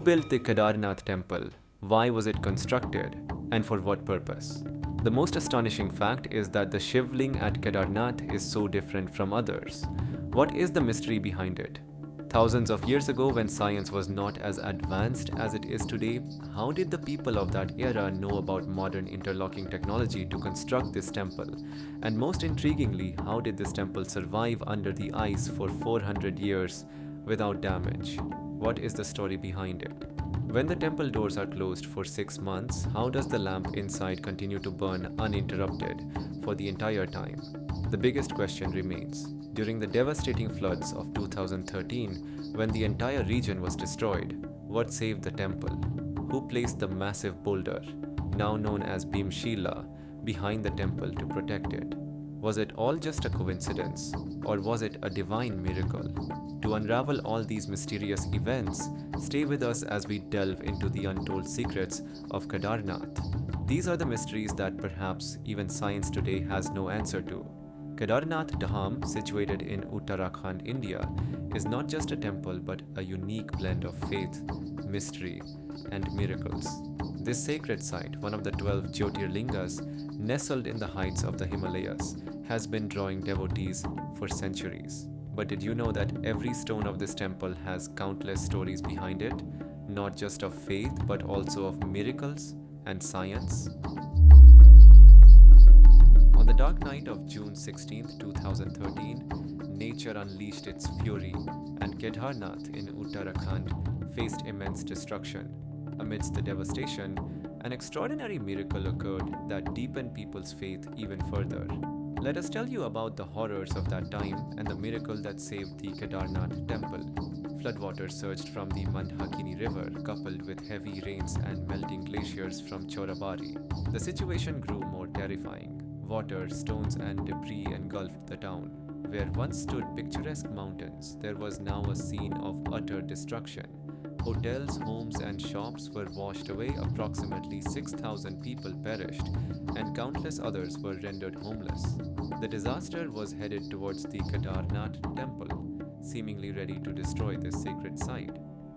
built the Kedarnath Temple? Why was it constructed? And for what purpose? The most astonishing fact is that the Shivling at Kedarnath is so different from others. What is the mystery behind it? Thousands of years ago, when science was not as advanced as it is today, how did the people of that era know about modern interlocking technology to construct this temple? And most intriguingly, how did this temple survive under the ice for 400 years without damage? What is the story behind it? When the temple doors are closed for 6 months, how does the lamp inside continue to burn uninterrupted for the entire time? The biggest question remains. During the devastating floods of 2013, when the entire region was destroyed, what saved the temple? Who placed the massive boulder, now known as Bhimshila, behind the temple to protect it? Was it all just a coincidence, or was it a divine miracle? To unravel all these mysterious events, stay with us as we delve into the untold secrets of Kedarnath. These are the mysteries that perhaps even science today has no answer to. Kedarnath Dham, situated in Uttarakhand, India, is not just a temple but a unique blend of faith, mystery, and miracles. This sacred site, one of the 12 Jyotirlingas nestled in the heights of the Himalayas, has been drawing devotees for centuries. But did you know that every stone of this temple has countless stories behind it, not just of faith but also of miracles and science? On the dark night of June 16, 2013, nature unleashed its fury, and Kedarnath in Uttarakhand faced immense destruction. Amidst the devastation, an extraordinary miracle occurred that deepened people's faith even further. Let us tell you about the horrors of that time and the miracle that saved the Kedarnath Temple. Floodwaters surged from the Mandakini River, coupled with heavy rains and melting glaciers from Chorabari. The situation grew more terrifying. Water, stones, and debris engulfed the town. Where once stood picturesque mountains, there was now a scene of utter destruction. Hotels, homes, and shops were washed away, approximately 6,000 people perished, and countless others were rendered homeless. The disaster was headed towards the Kedarnath Temple, seemingly ready to destroy this sacred site.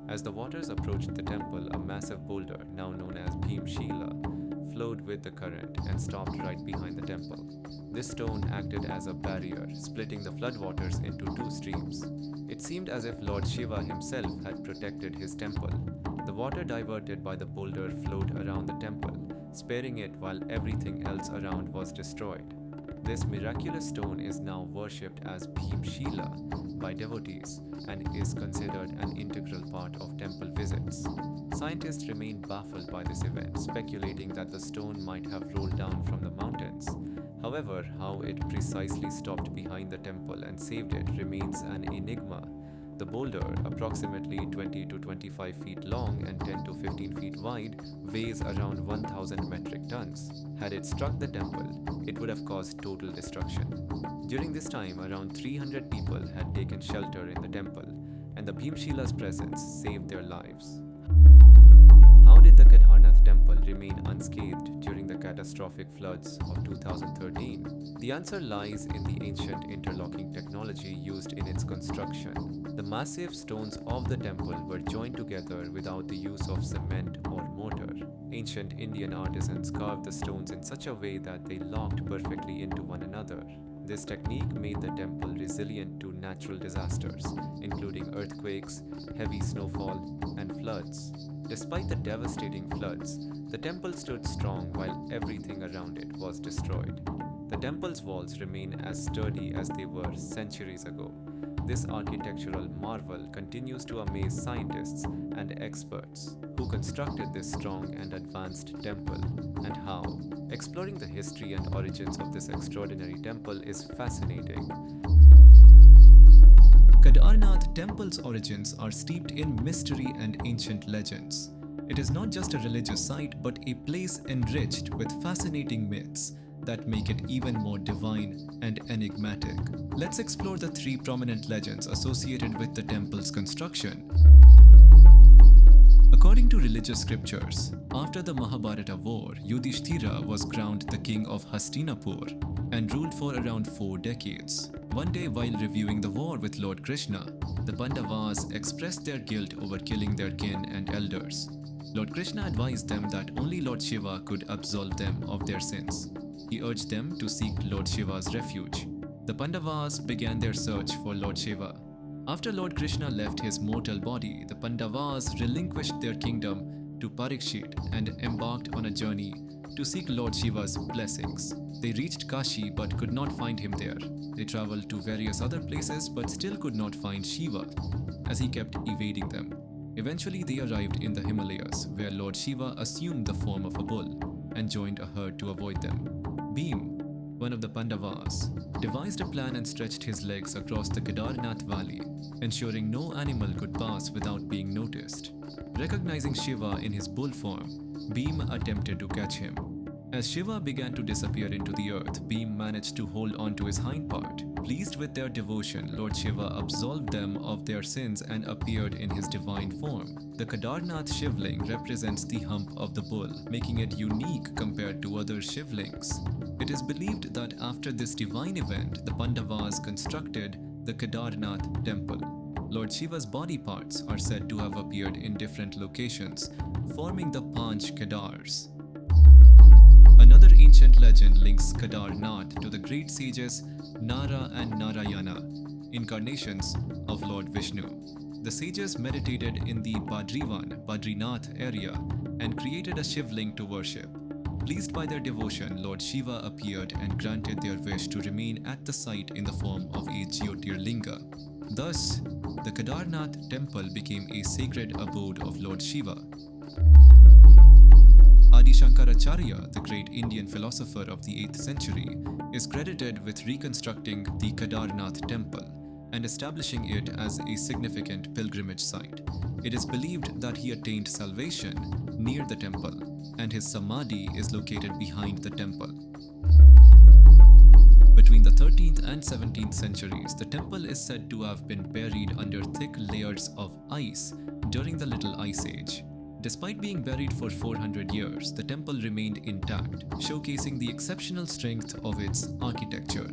As the waters approached the temple, a massive boulder, now known as Bhimshila, flowed with the current and stopped right behind the temple. This stone acted as a barrier, splitting the floodwaters into two streams. It seemed as if Lord Shiva himself had protected his temple. The water diverted by the boulder flowed around the temple, sparing it while everything else around was destroyed. This miraculous stone is now worshipped as Bhimshila by devotees and is considered an integral part of temple visits. Scientists remain baffled by this event, speculating that the stone might have rolled down from the mountains. However, how it precisely stopped behind the temple and saved it remains an enigma. The boulder, approximately 20 to 25 feet long and 10 to 15 feet wide, weighs around 1,000 metric tons. Had it struck the temple, it would have caused total destruction. During this time, around 300 people had taken shelter in the temple, and the Bhimshila's presence saved their lives. How did the Kedarnath Temple remain unscathed during the catastrophic floods of 2013? The answer lies in the ancient interlocking technology used in its construction. The massive stones of the temple were joined together without the use of cement or mortar. Ancient Indian artisans carved the stones in such a way that they locked perfectly into one another. This technique made the temple resilient to natural disasters, including earthquakes, heavy snowfall, and floods. Despite the devastating floods, the temple stood strong while everything around it was destroyed. The temple's walls remain as sturdy as they were centuries ago. This architectural marvel continues to amaze scientists and experts. Who constructed this strong and advanced temple, and how? Exploring the history and origins of this extraordinary temple is fascinating. Kedarnath Temple's origins are steeped in mystery and ancient legends. It is not just a religious site but a place enriched with fascinating myths that make it even more divine and enigmatic. Let's explore the three prominent legends associated with the temple's construction. According to religious scriptures, after the Mahabharata war, Yudhishthira was crowned the king of Hastinapur and ruled for around 4 decades. One day, while reviewing the war with Lord Krishna, the Pandavas expressed their guilt over killing their kin and elders. Lord Krishna advised them that only Lord Shiva could absolve them of their sins. He urged them to seek Lord Shiva's refuge. The Pandavas began their search for Lord Shiva. After Lord Krishna left his mortal body, the Pandavas relinquished their kingdom to Parikshit and embarked on a journey to seek Lord Shiva's blessings. They reached Kashi but could not find him there. They traveled to various other places but still could not find Shiva, as he kept evading them. Eventually they arrived in the Himalayas, where Lord Shiva assumed the form of a bull and joined a herd to avoid them. Bhim, one of the Pandavas, devised a plan and stretched his legs across the Kedarnath valley, ensuring no animal could pass without being noticed. Recognizing Shiva in his bull form, Bhim attempted to catch him. As Shiva began to disappear into the earth, Bhim managed to hold on to his hind part. Pleased with their devotion, Lord Shiva absolved them of their sins and appeared in his divine form. The Kedarnath Shivling represents the hump of the bull, making it unique compared to other Shivlings. It is believed that after this divine event, the Pandavas constructed the Kedarnath Temple. Lord Shiva's body parts are said to have appeared in different locations, forming the Panch Kedars. Another ancient legend links Kedarnath to the great sages Nara and Narayana, incarnations of Lord Vishnu. The sages meditated in the Badrinath area and created a Shivling to worship. Pleased by their devotion, Lord Shiva appeared and granted their wish to remain at the site in the form of a Jyotirlinga. Thus, the Kedarnath Temple became a sacred abode of Lord Shiva. Adi Shankaracharya, the great Indian philosopher of the 8th century, is credited with reconstructing the Kedarnath Temple and establishing it as a significant pilgrimage site. It is believed that he attained salvation near the temple, and his samadhi is located behind the temple. Between the 13th and 17th centuries, the temple is said to have been buried under thick layers of ice during the Little Ice Age. Despite being buried for 400 years, the temple remained intact, showcasing the exceptional strength of its architecture.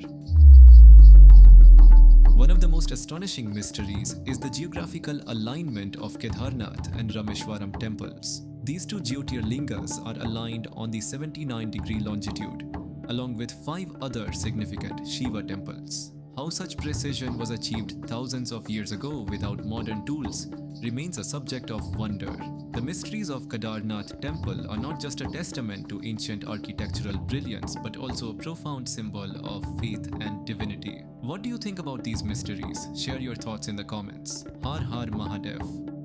One of the most astonishing mysteries is the geographical alignment of Kedarnath and Rameshwaram temples. These two Jyotirlingas are aligned on the 79-degree longitude, along with 5 other significant Shiva temples. How such precision was achieved thousands of years ago without modern tools remains a subject of wonder. The mysteries of Kedarnath Temple are not just a testament to ancient architectural brilliance, but also a profound symbol of faith and divinity. What do you think about these mysteries? Share your thoughts in the comments. Har Har Mahadev.